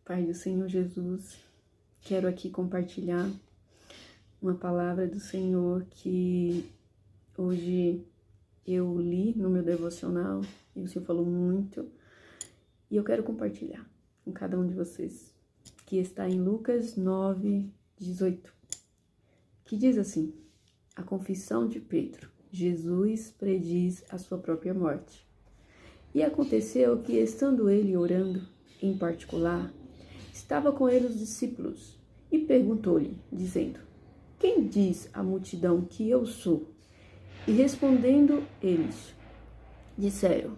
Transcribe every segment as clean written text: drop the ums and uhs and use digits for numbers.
Pai do Senhor Jesus, quero aqui compartilhar uma palavra do Senhor que hoje eu li no meu devocional e o Senhor falou muito e eu quero compartilhar com cada um de vocês, que está em Lucas 9:18, que diz assim: a confissão de Pedro. Jesus prediz a sua própria morte. E aconteceu que, estando ele orando em particular, estava com ele os discípulos e perguntou-lhe, dizendo: quem diz a multidão que eu sou? E respondendo eles, disseram: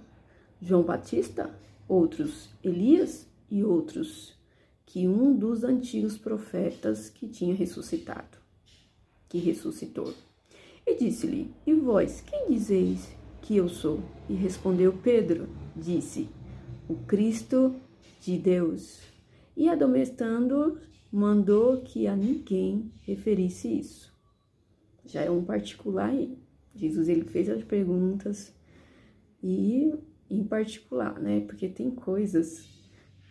João Batista, outros Elias e outros que um dos antigos profetas que tinha ressuscitado, que ressuscitou. E disse-lhe: e vós, quem dizeis que eu sou? E respondeu Pedro, disse: o Cristo de Deus. E admoestando, mandou que a ninguém referisse isso. Já é um particular aí. Jesus, ele fez as perguntas e em particular, né? Porque tem coisas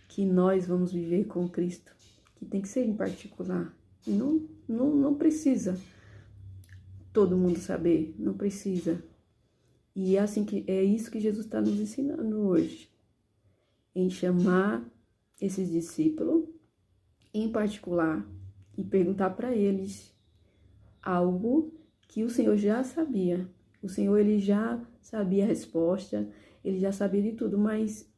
que nós vamos viver com Cristo que tem que ser em particular. E não precisa todo mundo saber, não precisa. E é assim que é isso que Jesus está nos ensinando hoje, em chamar esses discípulos em particular e perguntar para eles algo que o Senhor já sabia. O Senhor, ele já sabia a resposta, ele já sabia de tudo, mas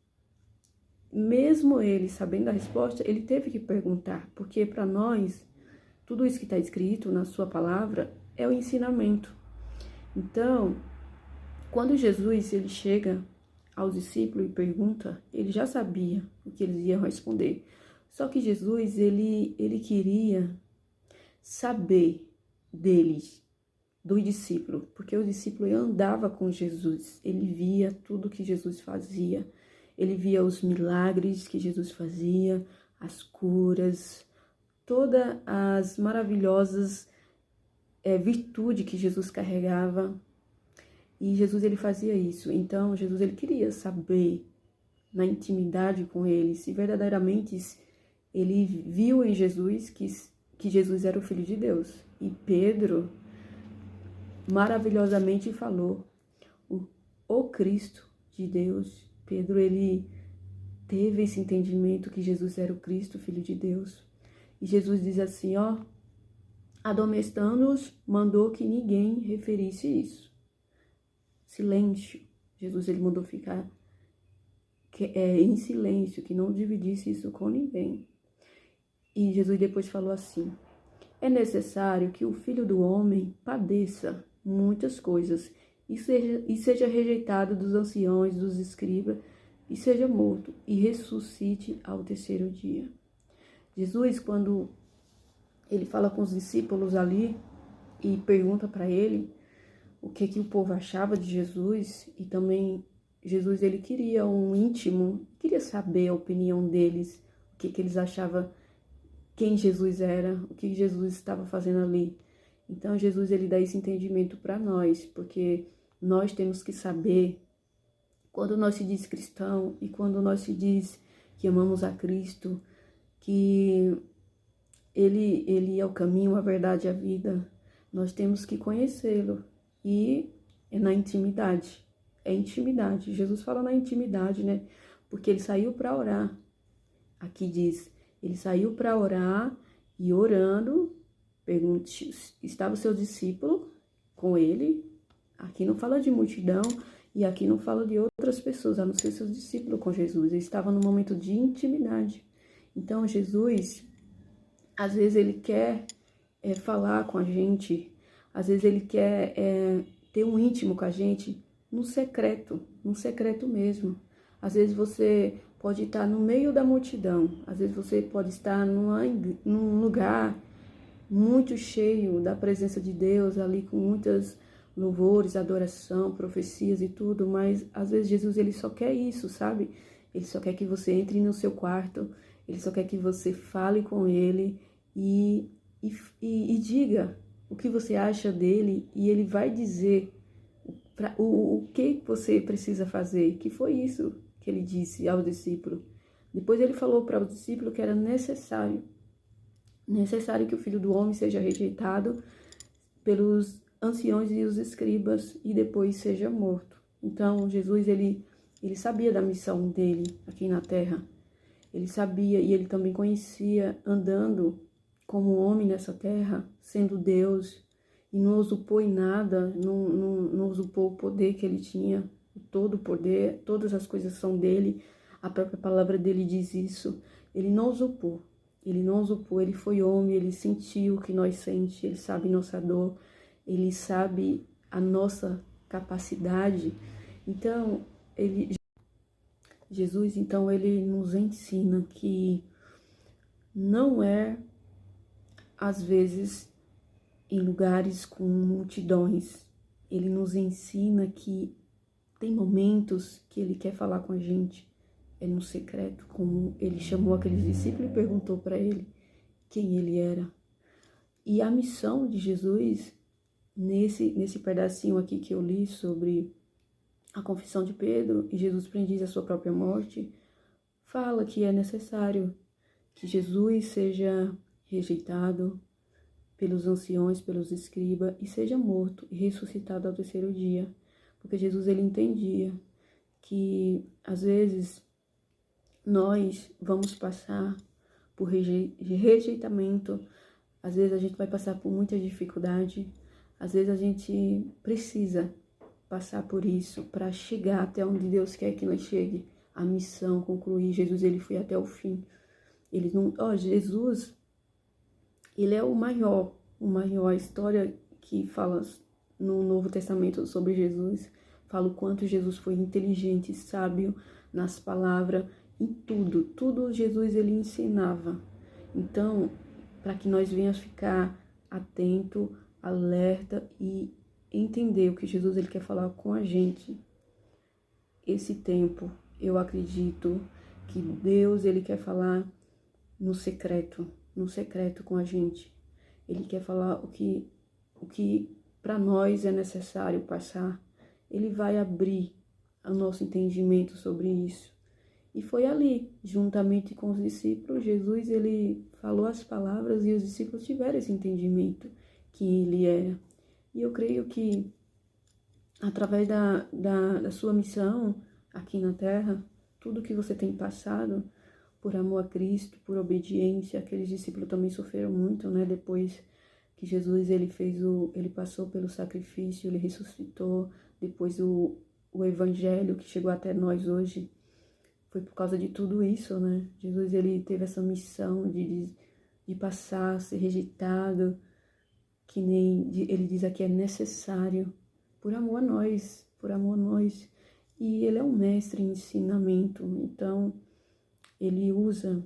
mesmo ele sabendo a resposta, ele teve que perguntar, porque para nós, tudo isso que está escrito na sua palavra é o ensinamento. Então, quando Jesus ele chega aos discípulos e pergunta, ele já sabia o que eles iam responder. Só que Jesus, ele queria saber deles, do discípulo, porque o discípulo andava com Jesus, ele via tudo que Jesus fazia, ele via os milagres que Jesus fazia, as curas, todas as maravilhosas virtudes que Jesus carregava. E Jesus, ele fazia isso. Então, Jesus, ele queria saber, na intimidade com ele, se verdadeiramente ele viu em Jesus que Jesus era o Filho de Deus. E Pedro maravilhosamente falou, o Cristo de Deus. Pedro, ele teve esse entendimento que Jesus era o Cristo, Filho de Deus. E Jesus diz assim, admoestando-os, mandou que ninguém referisse isso. Silêncio. Jesus, ele mandou ficar em silêncio, que não dividisse isso com ninguém. E Jesus depois falou assim: é necessário que o Filho do Homem padeça muitas coisas e seja rejeitado dos anciãos, dos escribas, e seja morto e ressuscite ao terceiro dia. Jesus, quando ele fala com os discípulos ali e pergunta para ele o que o povo achava de Jesus, e também Jesus, ele queria um íntimo, queria saber a opinião deles, o que eles achavam, quem Jesus era, o que Jesus estava fazendo ali. Então Jesus, ele dá esse entendimento para nós, porque nós temos que saber, quando nós se diz cristão e quando nós se diz que amamos a Cristo, que ele é o caminho, a verdade e a vida, nós temos que conhecê-lo. E é na intimidade, é intimidade. Jesus fala na intimidade, né? Porque ele saiu para orar. Aqui diz, ele saiu para orar e orando, estava o seu discípulo com ele. Aqui não fala de multidão e aqui não fala de outras pessoas, a não ser seus discípulos com Jesus. Ele estava num momento de intimidade. Então Jesus, às vezes ele quer falar com a gente, às vezes ele quer ter um íntimo com a gente no secreto mesmo. Às vezes você pode estar no meio da multidão, às vezes você pode estar num lugar muito cheio da presença de Deus, ali com muitas louvores, adoração, profecias e tudo, mas às vezes Jesus, ele só quer isso, sabe? Ele só quer que você entre no seu quarto, ele só quer que você fale com ele e diga o que você acha dele, e ele vai dizer o que você precisa fazer, que foi isso que ele disse ao discípulo. Depois ele falou para os discípulos que era necessário que o Filho do Homem seja rejeitado pelos anciões e os escribas e depois seja morto. Então, Jesus, ele sabia da missão dele aqui na Terra. Ele sabia e ele também conhecia, andando como homem nessa Terra, sendo Deus, e não usurpou em nada, não usurpou o poder que ele tinha, todo o poder, todas as coisas são dele, a própria palavra dele diz isso. Ele não usurpou, ele foi homem, ele sentiu o que nós sentimos, ele sabe nossa dor, ele sabe a nossa capacidade. Então, Jesus, então, ele nos ensina que não é, às vezes, em lugares com multidões. Ele nos ensina que tem momentos que ele quer falar com a gente, é no secreto, como ele chamou aqueles discípulos e perguntou para ele quem ele era. E a missão de Jesus, nesse pedacinho aqui que eu li sobre a confissão de Pedro, e Jesus prediz a sua própria morte, fala que é necessário que Jesus seja rejeitado pelos anciões, pelos escribas, e seja morto e ressuscitado ao terceiro dia. Porque Jesus, ele entendia que, às vezes, nós vamos passar por rejeitamento, às vezes a gente vai passar por muita dificuldade, às vezes a gente precisa passar por isso para chegar até onde Deus quer que nós chegue, a missão concluir. Jesus, ele foi até o fim. Ele não, Jesus, ele é o maior, a história que fala no Novo Testamento sobre Jesus, fala o quanto Jesus foi inteligente, sábio nas palavras, em tudo Jesus ele ensinava. Então, para que nós venhamos ficar atento, alerta e entender o que Jesus ele quer falar com a gente. Esse tempo, eu acredito que Deus ele quer falar no secreto com a gente. Ele quer falar o que para nós é necessário passar. Ele vai abrir o nosso entendimento sobre isso. E foi ali, juntamente com os discípulos, Jesus ele falou as palavras e os discípulos tiveram esse entendimento que ele era. E eu creio que através da sua missão aqui na Terra, tudo que você tem passado por amor a Cristo, por obediência, aqueles discípulos também sofreram muito, né? Depois que Jesus ele passou pelo sacrifício, ele ressuscitou, depois o evangelho que chegou até nós hoje foi por causa de tudo isso, né? Jesus ele teve essa missão de passar, ser rejeitado, que nem ele diz aqui, é necessário, por amor a nós, E ele é um mestre em ensinamento, então ele usa